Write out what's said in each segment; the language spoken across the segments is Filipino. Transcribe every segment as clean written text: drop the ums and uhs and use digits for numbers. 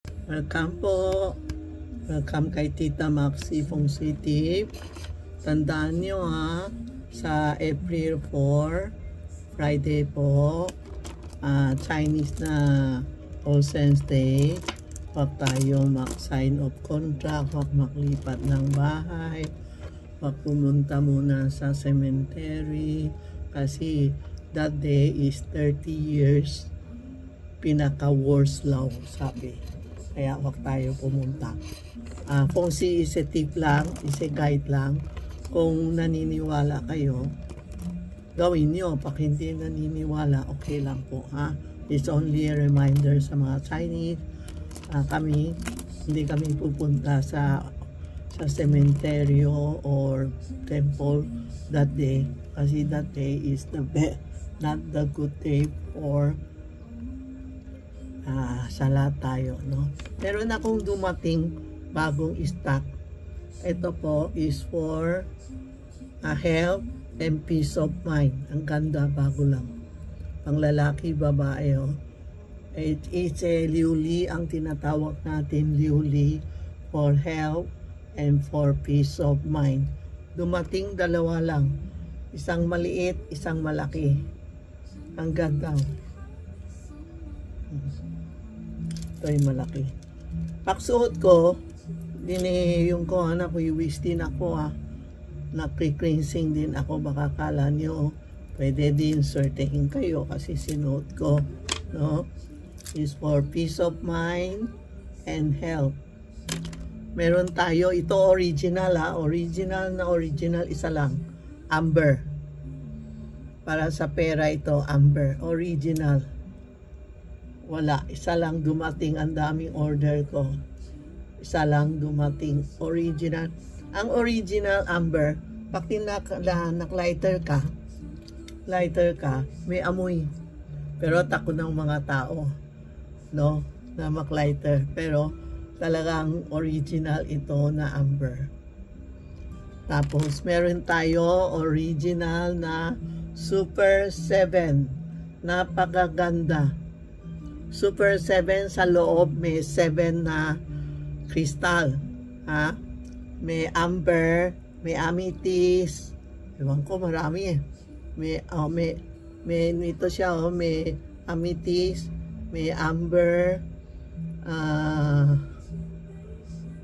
Welcome po. Welcome kay Tita Maxi Feng Shui Tip. Tandaan nyo sa April 4, Friday po, Chinese na All Saints Day. Huwag tayo mag-sign of contract, huwag maglipat ng bahay, huwag pumunta muna sa cemetery kasi that day is 30 years pinaka-worst law, sabi. Kaya huwag tayo pumunta. Feng Shui is a tip lang, is a guide lang. Kung naniniwala kayo, gawin nyo. Pag hindi naniniwala, okay lang po. It's only a reminder sa mga Chinese. Hindi kami pupunta sa cementerio or temple that day. Kasi that day is the best, not the good day for sala tayo, no? Meron akong dumating bagong stock. Ito po is for health and peace of mind. Ang ganda, bago lang. Pang lalaki, babae, oh. It's a liuli, ang tinatawag natin liuli, for health and for peace of mind. Dumating dalawa lang. Isang maliit, isang malaki. Ang ganda. Ito yung malaki. Pagsuot ko, yung ko, nakuiwis din ako, Nagre-cleansing din ako, baka kala nyo, pwede din swertehin kayo kasi sinuot ko, no? Is for peace of mind and health. Meron tayo, ito original, original, isa lang, amber. Para sa pera ito, amber, original. Wala, isa lang dumating, ang daming order ko. Isa lang dumating, original. Ang original amber, pag nak-lighter ka, may amoy. Pero tako ng mga tao, no, na mag-lighter. Pero talagang original ito na amber. Tapos meron tayo original na Super 7. Napakaganda. Super 7 sa loob, may 7 na kristal. May amber, may amethyst. Ewan ko, marami . May ito siya, may amethyst, may amber.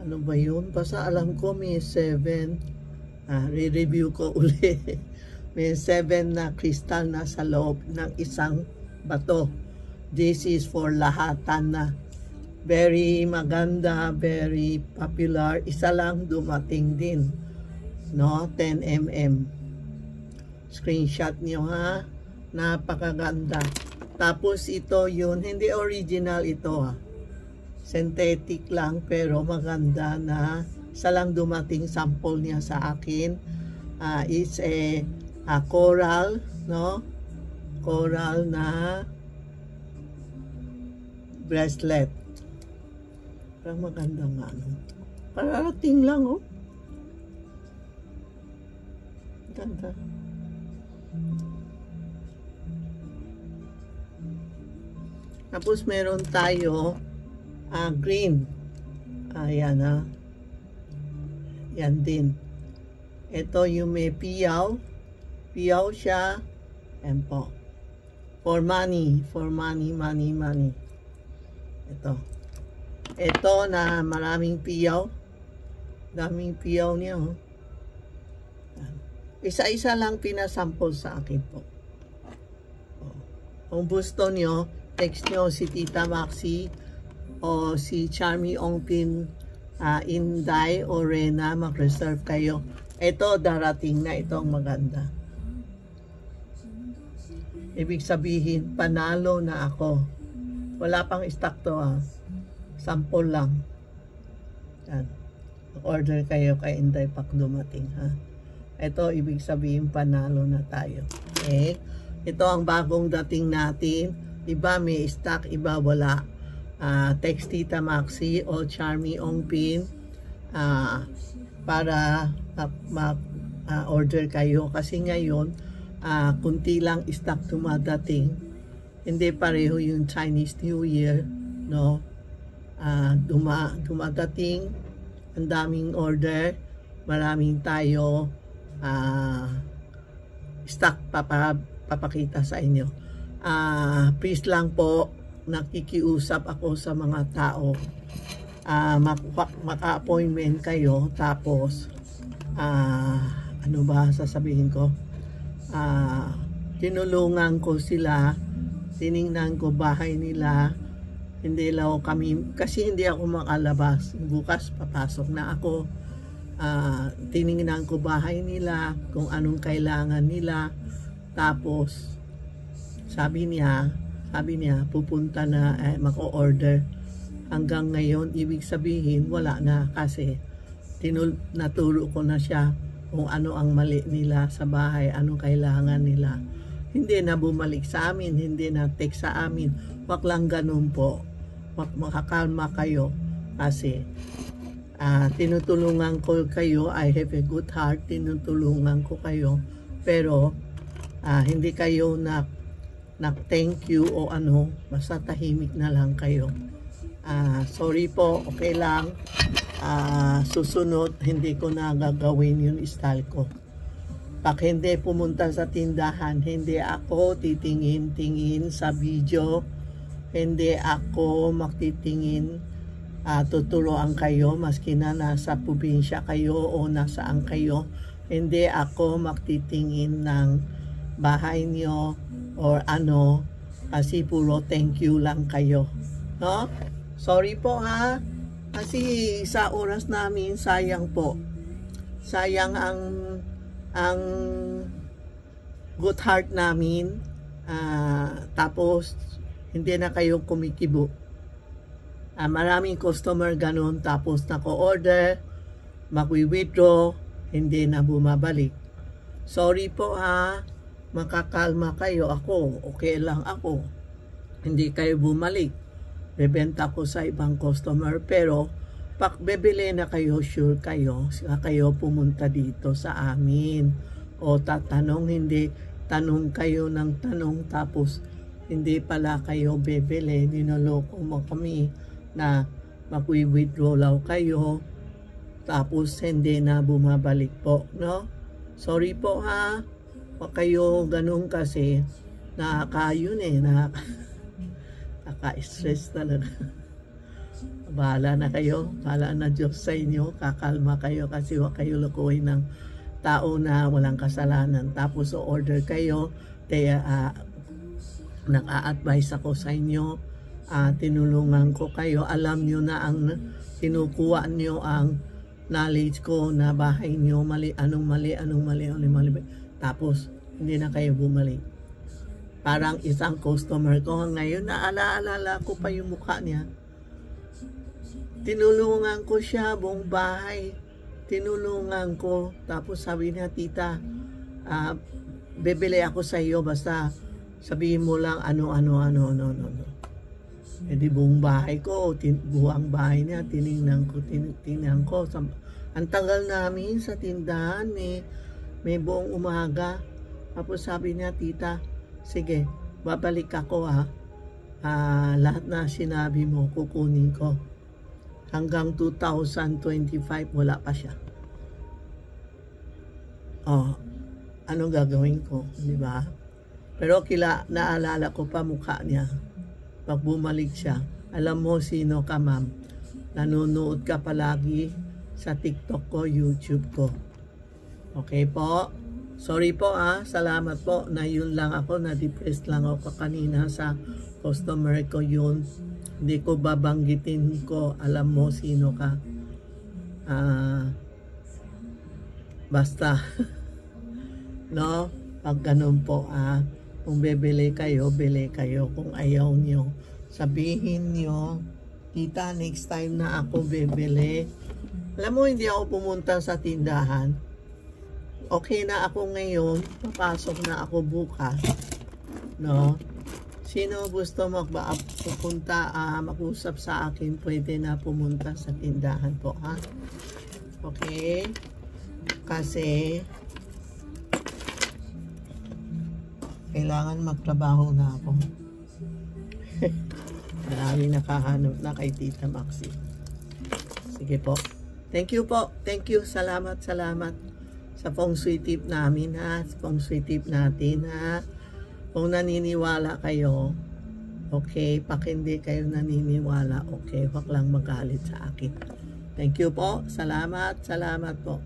Ano ba yun? Basta alam ko may 7. Re-review ko uli. May 7 na kristal na sa loob ng isang bato. This is for lahatan na. Very maganda, very popular. Isa lang dumating din, no? 10 mm. Screenshot nyo, napakaganda. Tapos ito yun, hindi original ito, synthetic lang, pero maganda na. Isa lang dumating, sample niya sa akin. It's a coral, no? Coral na bracelet. Parang maganda nga, no? Parating lang, oh. Ganda. Tapos meron tayo green. Ayan, yan din. Ito yung may piyaw. Piyaw siya. Ayan po. For money. Ito na maraming piyaw. Daming piyaw niya, oh. Isa-isa lang pinasample sa akin po. Kung gusto nyo, text nyo si Tita Maxi o si Charmy Ongpin, Inday o Rena, mag-reserve kayo. Ito, darating na itong maganda. Ibig sabihin, panalo na ako. Wala pang stock to, sample lang. Yan. Order kayo kay Inday Pak dumating, Ito, ibig sabihin, panalo na tayo. Okay? Ito ang bagong dating natin. Iba may stock, iba wala. Text Tita Maxi o Charmy Ongpin para order kayo. Kasi ngayon, kunti lang stock dumadating. Hindi pareho yung Chinese New Year, no? dumadating, ang daming order, maraming tayo stock papakita sa inyo. Please lang po, nakikiusap ako sa mga tao, maka-appointment kayo, tapos ano ba sasabihin ko, tinulungan ko sila, tiningnan ko bahay nila, hindi lang kami, kasi hindi ako makalabas, bukas papasok na ako. Tiningnan ko bahay nila, kung anong kailangan nila, tapos sabi niya pupunta na, mako-order. Hanggang ngayon, ibig sabihin wala na, kasi naturo ko na siya kung ano ang mali nila sa bahay, anong kailangan nila. Hindi na bumalik sa amin, hindi na text sa amin. Wag lang ganun po, makakalma kayo, kasi tinutulungan ko kayo. I have a good heart, tinutulungan ko kayo, pero hindi kayo thank you o ano, basta tahimik na lang kayo. Sorry po, okay lang. Susunod, hindi ko na gagawin yung style ko. Pag hindi pumunta sa tindahan, hindi ako titingin-tingin sa video, hindi ako magtitingin, tuturuan kayo maski na nasa probinsya kayo o nasaan kayo. Hindi ako magtitingin ng bahay nyo or ano, kasi puro thank you lang kayo, no? Sorry po ha, kasi sa oras namin sayang po, sayang ang good heart namin, tapos hindi na kayo kumikibo. Maraming customer ganun, tapos nako-order, mag-withdraw, hindi na bumabalik. Sorry po ha, makakalma kayo. Ako, okay lang ako, hindi kayo bumalik, bebenta ko sa ibang customer. Pero pag bebili na kayo, sure kayo, kayo pumunta dito sa amin, o tatanong, hindi tanong kayo ng tanong, tapos hindi pala kayo bebili. Ninoloko mo kami na mag-withdraw lang kayo, tapos hindi na bumabalik po, no? Sorry po ha, wag kayo ganun, kasi nakakayun nakaka-stress talaga. Bahala na kayo, bahala na Diyos sa inyo, kakalma kayo, kasi wag kayo lukuhin ng tao na walang kasalanan. Tapos order kayo, naka-advise ako sa inyo, tinulungan ko kayo, alam nyo na ang kinukuha nyo ang knowledge ko na bahay nyo, anong mali, tapos hindi na kayo bumalik. Parang isang customer ko ngayon, naaalala ko pa yung mukha niya, tinulungan ko siya buong bahay, tinulungan ko, tapos sabi niya, tita, bebili ako sa iyo, basta sabihin mo lang ano. E di buong bahay ko, buong bahay niya, tinignan ko. Ang tagal namin sa tindahan, may buong umaga. Tapos sabi niya, tita, sige, babalik ako ha. Lahat na sinabi mo, kukunin ko. Hanggang 2025, wala pa siya. Anong gagawin ko, di ba? Pero naalala ko pa mukha niya. Pag bumalik siya, alam mo sino ka, ma'am. Nanonood ka palagi sa TikTok ko, YouTube ko. Okay po? Sorry po salamat po na yun lang ako, na-depressed lang ako kanina sa customer ko yun. Hindi ko babanggitin ko, alam mo sino ka. Basta, no? Pag ganun po, kung bibili kayo, bili kayo. Kung ayaw nyo, sabihin nyo, tita, next time na ako bibili. Alam mo, hindi ako pumunta sa tindahan. Okay na ako ngayon, papasok na ako bukas. No? Sino gusto pupunta, mag-usap sa akin, pwede na pumunta sa tindahan po, ha? Okay? Kasi kailangan magtrabaho na ako. Maraming nakahanap na kay Tita Maxi. Sige po. Thank you po. Thank you. Salamat, salamat sa feng shui tip namin ha. Sa feng shui tip natin ha. Kung naniniwala kayo, okay. Pag hindi kayo naniniwala, okay. Huwag lang magalit sa akin. Thank you po. Salamat, salamat po.